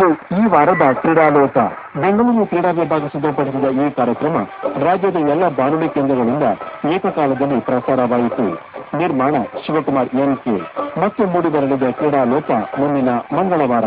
ಇದು ಈ ವಾರದ ಕ್ರೀಡಾಲೋಕ. ಬೆಂಗಳೂರು ಕ್ರೀಡಾ ವಿಭಾಗ ಸಿದ್ಧಪಡಿಸಿದ ಈ ಕಾರ್ಯಕ್ರಮ ರಾಜ್ಯದ ಎಲ್ಲ ಬಾನುಲಿ ಕೇಂದ್ರಗಳಿಂದ ಏಕಕಾಲದಲ್ಲಿ ಪ್ರಸಾರವಾಯಿತು. ನಿರ್ಮಾಣ ಶಿವಕುಮಾರ್ ಎನ್ಕೆ. ಮತ್ತೆ ಮೂಡಿಬರಲಿದೆ ಕ್ರೀಡಾಲೋಕ ಮುಂದಿನ ಮಂಗಳವಾರ.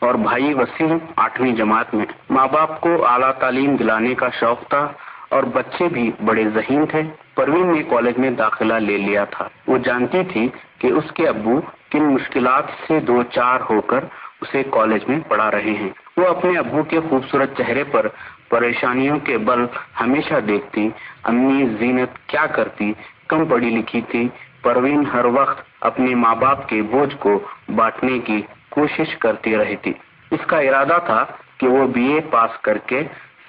اور بھائی وسیم 8ویں جماعت میں. ماں باپ کو اعلیٰ تعلیم دلانے کا شوق تھا اور بچے بھی بڑے ذہین تھے. پروین نے کالج میں داخلہ لے لیا تھا. وہ جانتی تھی کہ اس کے ابو کن مشکلات سے دو چار ہو کر اسے کالج میں پڑھا رہے ہیں. وہ اپنے ابو کے خوبصورت چہرے پر پریشانیوں کے بل ہمیشہ دیکھتی. امی زینت کیا کرتی؟ کم پڑھی لکھی تھی. پروین ہر وقت اپنے ماں باپ کے بوجھ کو بانٹنے کی کوشش کرتی رہتی. اس کا ارادہ تھا کہ وہ BA پاس کر کے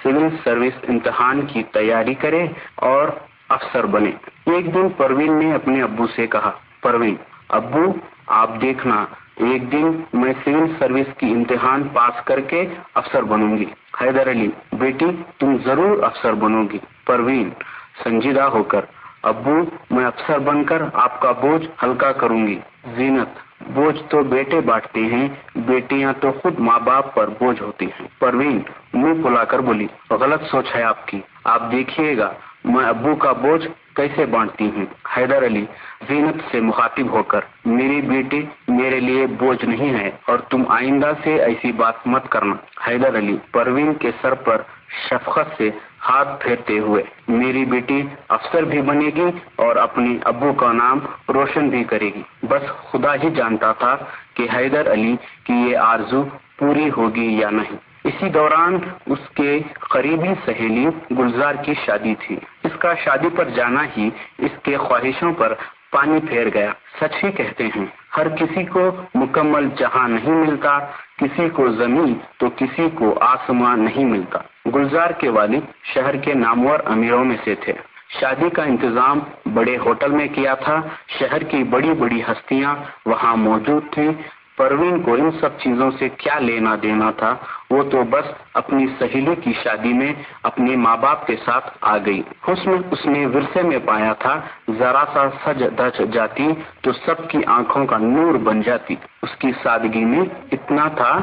سول سروس امتحان کی تیاری کرے اور افسر بنے. ایک دن پروین نے اپنے ابو سے کہا، پروین ابو آپ دیکھنا ایک دن میں سول سروس کی امتحان پاس کر کے افسر بنوں گی. حیدر علی بیٹی تم ضرور افسر بنو گی. پروین سنجیدہ ہو کر، ابو میں افسر بن کر آپ کا بوجھ ہلکا کروں گی. زینت بوجھ تو بیٹے بانٹتے ہیں، بیٹیاں تو خود ماں باپ پر بوجھ ہوتی ہیں. پروین منہ پھلا کر بولی، غلط سوچ ہے آپ کی. آپ دیکھیے گا میں ابو کا بوجھ کیسے بانٹتی ہوں. حیدر علی زینت سے مخاطب ہو کر، میری بیٹی میرے لیے بوجھ نہیں ہے اور تم آئندہ سے ایسی بات مت کرنا. حیدر علی پروین کے سر پر شفقت سے ہاتھ پھیرتے ہوئے، میری بیٹی افسر بھی بنے گی اور اپنے ابو کا نام روشن بھی کرے گی. بس خدا ہی جانتا تھا کہ حیدر علی کی یہ آرزو پوری ہوگی یا نہیں. اسی دوران اس کے قریبی سہیلی گلزار کی شادی تھی. اس کا شادی پر جانا ہی اس کے خواہشوں پر پانی پھیر گیا. سچ ہی کہتے ہیں ہر کسی کو مکمل جہاں نہیں ملتا، کسی کو زمین تو کسی کو آسمان نہیں ملتا. گلزار کے والد شہر کے نامور امیروں میں سے تھے. شادی کا انتظام بڑے ہوٹل میں کیا تھا. شہر کی بڑی بڑی ہستیاں وہاں موجود تھیں. پروین کو ان سب چیزوں سے کیا لینا دینا تھا؟ وہ تو بس اپنی سہیلی کی شادی میں اپنے ماں باپ کے ساتھ آ گئی. حسن اس نے ورثے میں پایا تھا. ذرا سا سج دھج جاتی تو سب کی آنکھوں کا نور بن جاتی. اس کی سادگی میں اتنا تھا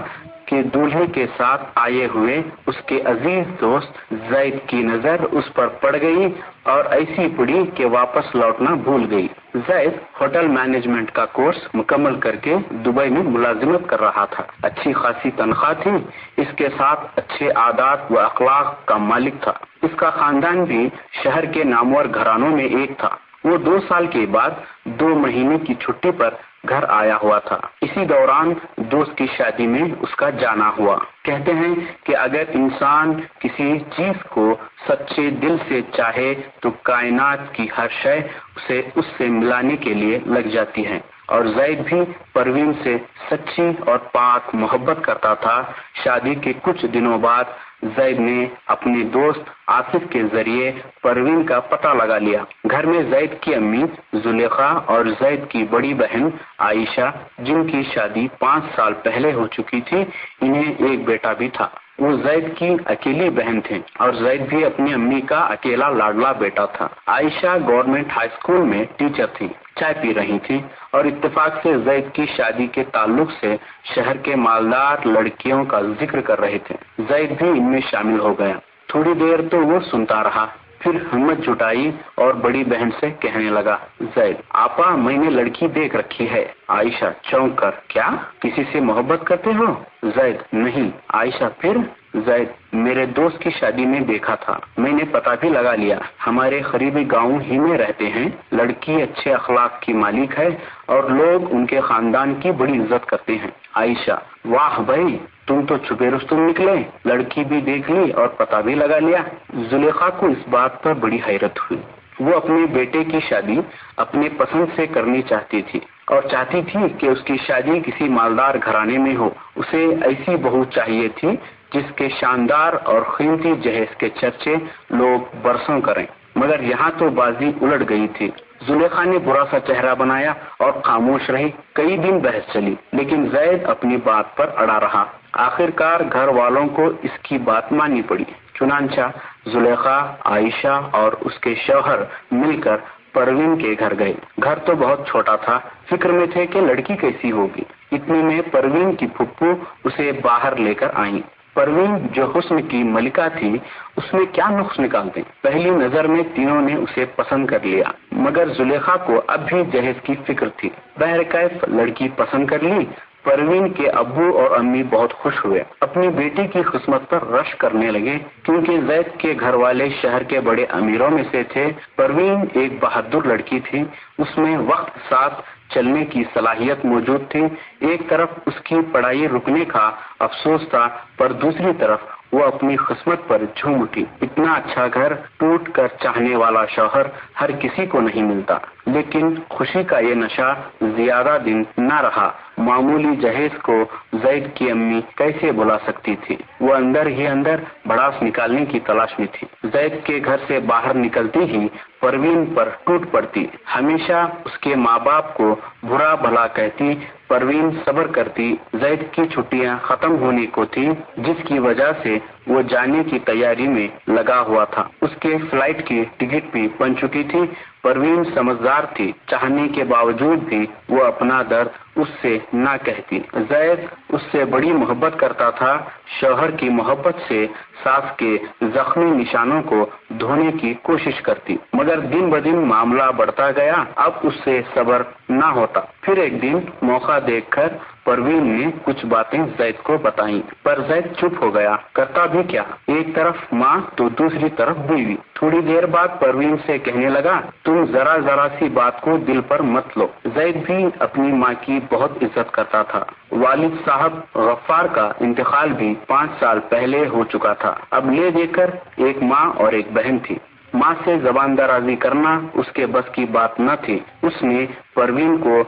کہ دولہے کے ساتھ آئے ہوئے اس کے عزیز دوست زید کی نظر اس پر پڑ گئی اور ایسی پڑی کہ واپس لوٹنا بھول گئی. زید ہوٹل مینجمنٹ کا کورس مکمل کر کے دبئی میں ملازمت کر رہا تھا. اچھی خاصی تنخواہ تھی. اس کے ساتھ اچھے عادات و اخلاق کا مالک تھا. اس کا خاندان بھی شہر کے نامور گھرانوں میں ایک تھا. وہ 2 سال کے بعد 2 مہینے کی چھٹی پر گھر آیا ہوا تھا. اسی دوران دوست کی شادی میں اس کا جانا ہوا. کہتے ہیں کہ اگر انسان کسی چیز کو سچے دل سے چاہے تو کائنات کی ہر شے اسے اس سے ملانے کے لیے لگ جاتی ہے. اور زید بھی پروین سے سچی اور پاک محبت کرتا تھا. شادی کے کچھ دنوں بعد زید نے اپنے دوست آصف کے ذریعے پروین کا پتہ لگا لیا. گھر میں زید کی امی زلیخا اور زید کی بڑی بہن عائشہ، جن کی شادی 5 سال پہلے ہو چکی تھی، انہیں ایک بیٹا بھی تھا. وہ زید کی اکیلی بہن تھے اور زید بھی اپنی امی کا اکیلا لاڈلا بیٹا تھا. عائشہ گورنمنٹ ہائی اسکول میں ٹیچر تھی. چائے پی رہی تھی اور اتفاق سے زید کی شادی کے تعلق سے شہر کے مالدار لڑکیوں کا ذکر کر رہے تھے. زید بھی ان میں شامل ہو گیا. تھوڑی دیر تو وہ سنتا رہا، پھر ہمت جٹائی اور بڑی بہن سے کہنے لگا، زید آپا میں نے لڑکی دیکھ رکھی ہے. عائشہ چونک کر، کیا کسی سے محبت کرتے ہو؟ زید نہیں. عائشہ پھر؟ زید میرے دوست کی شادی میں دیکھا تھا، میں نے پتہ بھی لگا لیا. ہمارے قریبی گاؤں ہی میں رہتے ہیں. لڑکی اچھے اخلاق کی مالک ہے اور لوگ ان کے خاندان کی بڑی عزت کرتے ہیں. عائشہ واہ بھائی، تم تو چھپے رستم نکلے. لڑکی بھی دیکھ لی اور پتہ بھی لگا لیا. زلیخا کو اس بات پر بڑی حیرت ہوئی. وہ اپنے بیٹے کی شادی اپنے پسند سے کرنی چاہتی تھی اور چاہتی تھی کہ اس کی شادی کسی مالدار گھرانے میں ہو. اسے ایسی بہو چاہیے تھی جس کے شاندار اور قیمتی جہیز کے چرچے لوگ برسوں کریں. مگر یہاں تو بازی الٹ گئی تھی. زلیخا نے برا سا چہرہ بنایا اور خاموش رہی. کئی دن بحث چلی لیکن زید اپنی بات پر اڑا رہا. آخر کار گھر والوں کو اس کی بات ماننی پڑی. چنانچہ زلیخا، عائشہ اور اس کے شوہر مل کر پروین کے گھر گئے. گھر تو بہت چھوٹا تھا. فکر میں تھے کہ لڑکی کیسی ہوگی. اتنے میں پروین کی پھپھو اسے باہر لے کر آئیں. پروین جو حسن کی ملکہ تھی، اس میں کیا نقص نکالتے. پہلی نظر میں تینوں نے اسے پسند کر لیا، مگر زلیخا کو اب بھی جہیز کی فکر تھی. بہرکیف لڑکی پسند کر لی پروین کے ابو اور امی بہت خوش ہوئے، اپنی بیٹی کی قسمت پر رش کرنے لگے، کیونکہ زید کے گھر والے شہر کے بڑے امیروں میں سے تھے۔ پروین ایک بہادر لڑکی تھی، اس میں وقت ساتھ چلنے کی صلاحیت موجود تھی۔ ایک طرف اس کی پڑھائی رکنے کا افسوس تھا، پر دوسری طرف وہ اپنی قسمت پر جھوم اٹھی۔ اتنا اچھا گھر، ٹوٹ کر چاہنے والا شوہر ہر کسی کو نہیں ملتا۔ لیکن خوشی کا یہ نشہ زیادہ دن نہ رہا۔ معمولی جہیز کو زید کی امی کیسے بھلا سکتی تھی؟ وہ اندر ہی اندر بڑاس نکالنے کی تلاش میں تھی۔ زید کے گھر سے باہر نکلتی ہی پروین پر ٹوٹ پڑتی، ہمیشہ اس کے ماں باپ کو برا بھلا کہتی۔ پروین صبر کرتی۔ زید کی چھٹیاں ختم ہونے کو تھی، جس کی وجہ سے وہ جانے کی تیاری میں لگا ہوا تھا۔ اس کے فلائٹ کی ٹکٹ بھی بن چکی تھی۔ پروین سمجھدار تھی، چاہنے کے باوجود بھی وہ اپنا درد اس سے نہ کہتی۔ زید اس سے بڑی محبت کرتا تھا۔ شوہر کی محبت سے ساس کے زخمی نشانوں کو دھونے کی کوشش کرتی، مگر دن بدن معاملہ بڑھتا گیا۔ اب اس سے صبر نہ ہوتا۔ پھر ایک دن موقع دیکھ کر پروین نے کچھ باتیں زید کو بتائیں، پر زید چپ ہو گیا۔ کرتا بھی کیا، ایک طرف ماں تو دوسری طرف بیوی۔ تھوڑی دیر بعد پروین سے کہنے لگا، تم ذرا سی بات کو دل پر مت لو۔ زید بھی اپنی ماں کی بہت عزت کرتا تھا۔ والد صاحب غفار کا انتقال بھی 5 سال پہلے ہو چکا تھا۔ اب لے دے کر ایک ماں اور ایک بہن تھی۔ ماں سے زبان درازی کرنا اس کے بس کی بات نہ تھی۔ اس نے پروین کو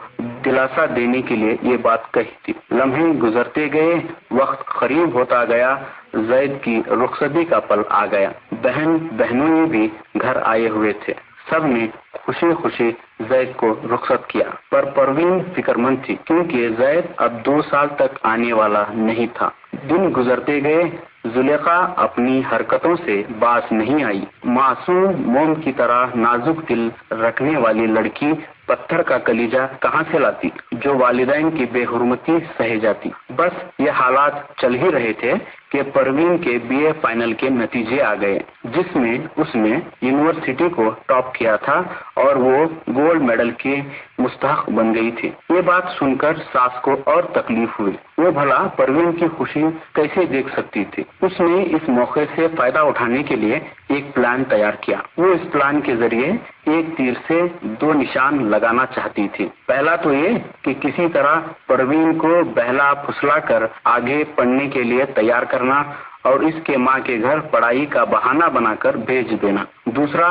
دلاسا دینے کے لیے یہ بات کہی تھی۔ لمحے گزرتے گئے، وقت قریب ہوتا گیا۔ زید کی رخصتی کا پل آ گیا۔ بہنوں بھی گھر آئے ہوئے تھے۔ سب نے خوشی خوشی زید کو رخصت کیا، پر پروین فکر مند تھی، کیونکہ زید اب 2 سال تک آنے والا نہیں تھا۔ دن گزرتے گئے، زلیخا اپنی حرکتوں سے باز نہیں آئی۔ معصوم موم کی طرح نازک دل رکھنے والی لڑکی پتھر کا کلیجہ کہاں سے لاتی، جو والدین کی بے حرمتی سہے جاتی۔ بس یہ حالات چل ہی رہے تھے کہ پروین کے BA فائنل کے نتیجے آ گئے، جس میں اس نے یونیورسٹی کو ٹاپ کیا تھا اور وہ گولڈ میڈل کی مستحق بن گئی تھی۔ یہ بات سن کر ساس کو اور تکلیف ہوئی۔ وہ بھلا پروین کی خوشی کیسے دیکھ سکتی تھی؟ اس نے اس موقع سے فائدہ اٹھانے کے لیے ایک پلان تیار کیا۔ وہ اس پلان کے ذریعے ایک تیر سے 2 نشان لگانا چاہتی تھی۔ پہلا تو یہ کہ کسی طرح پروین کو بہلا پھسلا کر آگے پڑھنے کے لیے تیار کرنا اور اس کے ماں کے گھر پڑھائی کا بہانہ بنا کر بھیج دینا۔ دوسرا،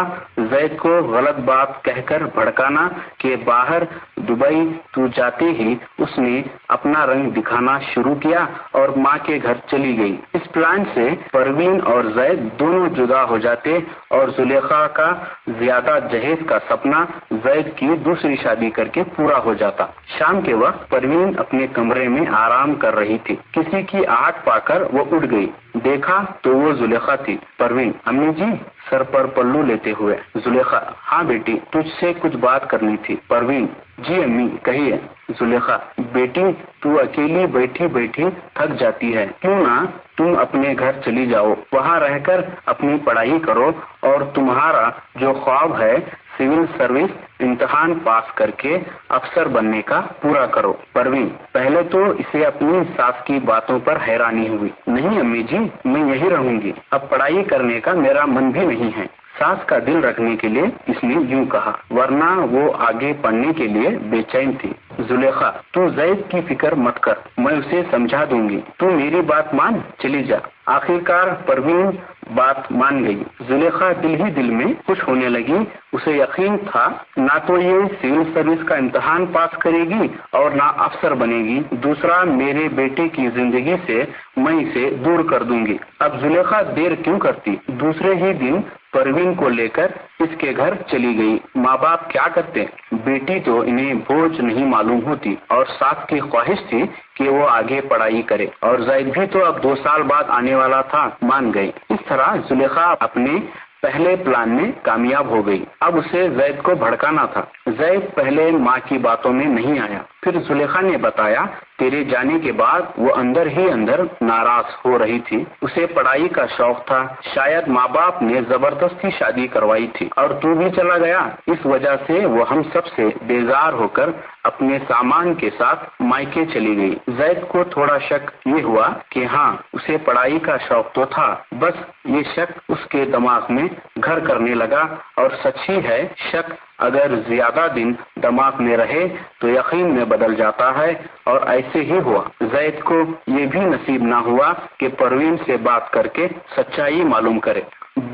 زید کو غلط بات کہہ کر بھڑکانا کہ باہر دبئی تو جاتے ہی اس نے اپنا رنگ دکھانا شروع کیا اور ماں کے گھر چلی گئی۔ اس پلان سے پروین اور زید دونوں جدا ہو جاتے اور زلیخا کا زیادہ جہیز کا سپنا زید کی دوسری شادی کر کے پورا ہو جاتا۔ شام کے وقت پروین اپنے کمرے میں آرام کر رہی تھی۔ کسی کی آہٹ پا کر وہ اٹھ گئی۔ دیکھا تو وہ زلیخا تھی۔ پروین: امی جی، سر پر پلو لیتے ہوئے۔ زلیخا: ہاں بیٹی، تجھ سے کچھ بات کرنی تھی۔ پروین: جی امی، کہیے۔ زلیخا: بیٹی، تو اکیلی بیٹھی بیٹھی تھک جاتی ہے، کیوں نہ تم اپنے گھر چلی جاؤ، وہاں رہ کر اپنی پڑھائی کرو اور تمہارا جو خواب ہے سول سروس امتحان پاس کر کے افسر بننے کا پورا کرو۔ پروین: پہلے تو اسے اپنی ساس کی باتوں پر حیرانی ہوئی۔ نہیں امی جی، میں یہی رہوں گی، اب پڑھائی کرنے کا میرا من بھی نہیں ہے۔ ساس کا دل رکھنے کے لیے اس نے یوں کہا، ورنہ وہ آگے پڑھنے کے لیے بے چین تھی۔ زلیخا: تو زید کی فکر مت کر، میں اسے سمجھا دوں گی، تو میری بات مان، چلی جا۔ آخرکار پروین بات مان گئی۔ زلیخا دل ہی دل میں خوش ہونے لگی۔ اسے یقین تھا نہ تو یہ سول سروس کا امتحان پاس کرے گی اور نہ افسر بنے گی، دوسرا میرے بیٹے کی زندگی سے میں اسے دور کر دوں گی۔ اب زلیخا دیر کیوں کرتی، دوسرے ہی دن پروین کو لے کر اس کے گھر چلی گئی۔ ماں باپ کیا کرتے، بیٹی تو انہیں بوجھ نہیں معلوم ہوتی، اور ساس کی خواہش تھی کہ وہ آگے پڑھائی کرے، اور زید بھی تو اب 2 سال بعد آنے والا تھا، مان گئی۔ اس طرح زلیخا اپنے پہلے پلان میں کامیاب ہو گئی۔ اب اسے زید کو بھڑکانا تھا۔ زید پہلے ماں کی باتوں میں نہیں آیا۔ پھر زلیخا نے بتایا تیرے جانے کے بعد وہ اندر ہی اندر ناراض ہو رہی تھی. اسے پڑھائی کا شوق تھا. شاید ماں باپ نے زبردستی شادی کروائی تھی اور تو بھی چلا گیا. اس وجہ سے وہ ہم سب سے بیزار ہو کر اپنے سامان کے ساتھ مائکے چلی گئی. زید کو تھوڑا شک یہ ہوا کہ ہاں اسے پڑھائی کا شوق تو تھا، بس یہ شک اس کے دماغ میں گھر کرنے لگا. اور سچ ہی ہے، شک اگر زیادہ دن دماغ میں رہے تو یقین میں بدل جاتا ہے، اور ایسے ہی ہوا. زید کو یہ بھی نصیب نہ ہوا کہ پروین سے بات کر کے سچائی معلوم کرے.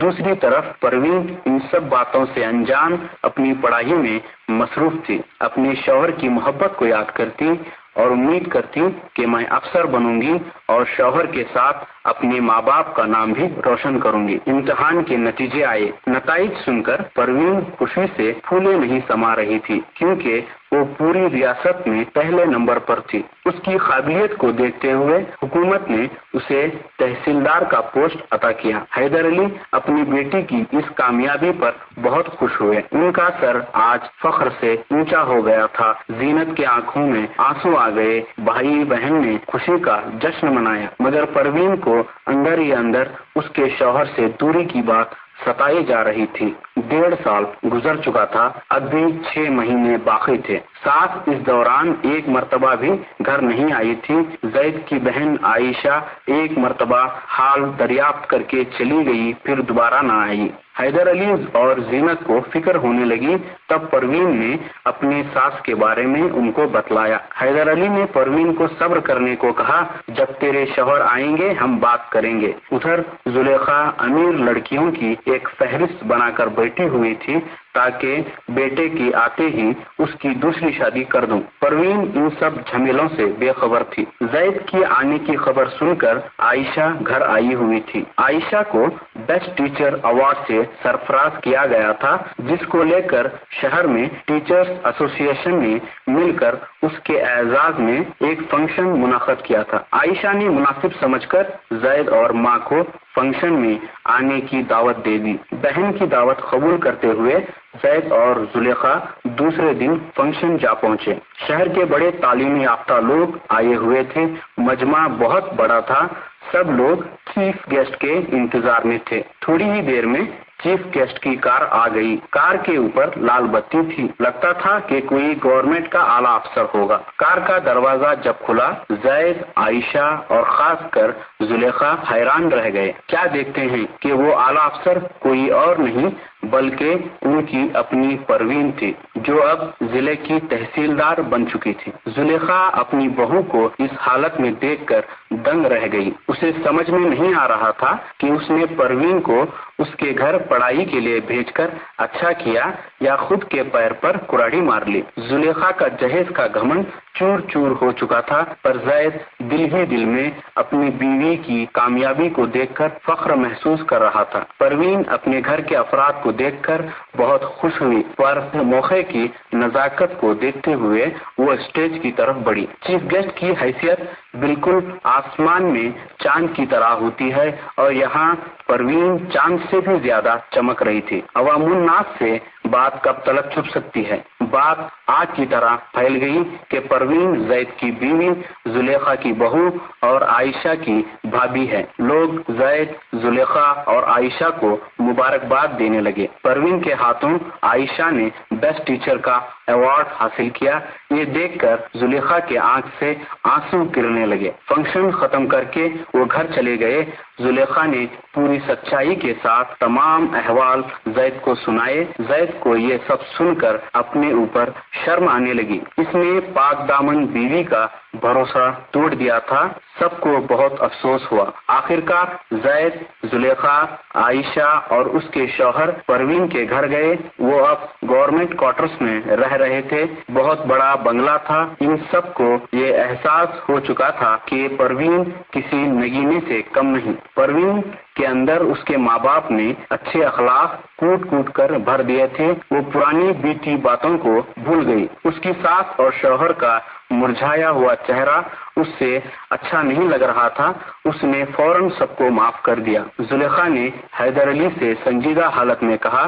دوسری طرف پروین ان سب باتوں سے انجان اپنی پڑھائی میں مصروف تھی. اپنے شوہر کی محبت کو یاد کرتی اور امید کرتی کہ میں افسر بنوں گی اور شوہر کے ساتھ اپنے ماں باپ کا نام بھی روشن کروں گی. امتحان کے نتیجے آئے. نتائج سن کر پروین خوشی سے پھولے نہیں سما رہی تھی، کیونکہ وہ پوری ریاست میں پہلے نمبر پر تھی. اس کی قابلیت کو دیکھتے ہوئے حکومت نے اسے تحصیلدار کا پوسٹ عطا کیا. حیدر علی اپنی بیٹی کی اس کامیابی پر بہت خوش ہوئے. ان کا سر آج فخر سے اونچا ہو گیا تھا. زینت کے آنکھوں میں آنسو آ گئے. بھائی بہن نے خوشی کا جشن منایا، مگر پروین کو اندر ہی اندر اس کے شوہر سے دوری کی بات ستائی جا رہی تھی. 1.5 سال گزر چکا تھا، اب بھی 6 مہینے باقی تھے. ساتھ اس دوران ایک مرتبہ بھی گھر نہیں آئی تھی. زید کی بہن عائشہ ایک مرتبہ حال دریافت کر کے چلی گئی، پھر دوبارہ نہ آئی. حیدر علی اور زینت کو فکر ہونے لگی. تب پروین نے اپنی ساس کے بارے میں ان کو بتلایا. حیدر علی نے پروین کو صبر کرنے کو کہا، جب تیرے شوہر آئیں گے ہم بات کریں گے. ادھر زلیخا امیر لڑکیوں کی ایک فہرست بنا کر بیٹھی ہوئی تھی تاکہ بیٹے کی آتے ہی اس کی دوسری شادی کر دوں. پروین ان سب جھمیلوں سے بے خبر تھی. زید کی آنے کی خبر سن کر عائشہ گھر آئی ہوئی تھی. عائشہ کو بیسٹ ٹیچر ایوارڈ سے سرفراز کیا گیا تھا، جس کو لے کر شہر میں ٹیچرز ایسوسی ایشن نے مل کر اس کے اعزاز میں ایک فنکشن منعقد کیا تھا. عائشہ نے مناسب سمجھ کر زید اور ماں کو فنکشن میں آنے کی دعوت دے دی. بہن کی دعوت قبول کرتے ہوئے زید اور زلیخا دوسرے دن فنکشن جا پہنچے. شہر کے بڑے تعلیمی یافتہ لوگ آئے ہوئے تھے. مجمع بہت بڑا تھا. سب لوگ چیف گیسٹ کے انتظار میں تھے. تھوڑی ہی دیر میں چیف گیسٹ کی کار آ گئی. کار کے اوپر لال بتی تھی. لگتا تھا کہ کوئی گورنمنٹ کا اعلیٰ افسر ہوگا. کار کا دروازہ جب کھلا، زید، عائشہ اور خاص کر زلیخا حیران رہ گئے. کیا دیکھتے ہیں کہ وہ اعلیٰ افسر کوئی اور نہیں بلکہ ان کی اپنی پروین تھی، جو اب ضلع کی تحصیلدار بن چکی تھی. زلیخا اپنی بہو کو اس حالت میں دیکھ کر دنگ رہ گئی. اسے سمجھ میں نہیں آ رہا تھا کہ اس نے پروین کو اس کے گھر پڑھائی کے لیے بھیج کر اچھا کیا یا خود کے پیر پر کراڑی مار لی. زلیخا کا جہیز کا گھمنڈ چور چور ہو چکا تھا، پر زید دل ہی دل میں اپنی بیوی کی کامیابی کو دیکھ کر فخر محسوس کر رہا تھا. پروین اپنے گھر کے افراد کو دیکھ کر بہت خوش ہوئی، پر موقع کی نزاکت کو دیکھتے ہوئے وہ اسٹیج کی طرف بڑھی. چیف گیسٹ کی حیثیت بالکل آسمان میں چاند کی طرح ہوتی ہے، اور یہاں پروین چاند سے بھی زیادہ چمک رہی تھی. عوام الناس سے بات کب تلک چھپ سکتی ہے؟ بات آگ کی طرح پھیل گئی کہ پروین زید کی بیوی، زلیخا کی بہو اور عائشہ کی بھابھی ہے. لوگ زید، زلیخا اور عائشہ کو مبارکباد دینے لگے. پروین کے ہاتھوں عائشہ نے بیسٹ ٹیچر کا ایوارڈ حاصل کیا. یہ دیکھ کر زلیخا کے آنکھ سے آنسو گرنے لگے. فنکشن ختم کر کے وہ گھر چلے گئے. زلیخا نے پوری سچائی کے ساتھ تمام احوال زید کو سنائے. زید کو یہ سب سن کر اپنے اوپر شرم آنے لگی. اس نے پاک دامن بیوی کا بھروسہ توڑ دیا تھا. سب کو بہت افسوس ہوا. آخرکار زید، زلیخا، عائشہ اور اس کے شوہر پروین کے گھر گئے. وہ اب گورنمنٹ کوارٹرز میں رہ رہے تھے. بہت بڑا بنگلہ تھا. ان سب کو یہ احساس ہو چکا تھا کہ پروین کسی نگینے سے کم نہیں. پروین کے اندر اس کے ماں باپ نے اچھے اخلاق کوٹ کوٹ کر بھر دیے تھے. وہ پرانی بیتی باتوں کو بھول گئی. اس کی ساس اور شوہر کا مرجھایا ہوا چہرہ اس سے اچھا نہیں لگ رہا تھا. اس نے فوراً سب کو معاف کر دیا. زلیخا نے حیدر علی سے سنجیدہ حالت میں کہا،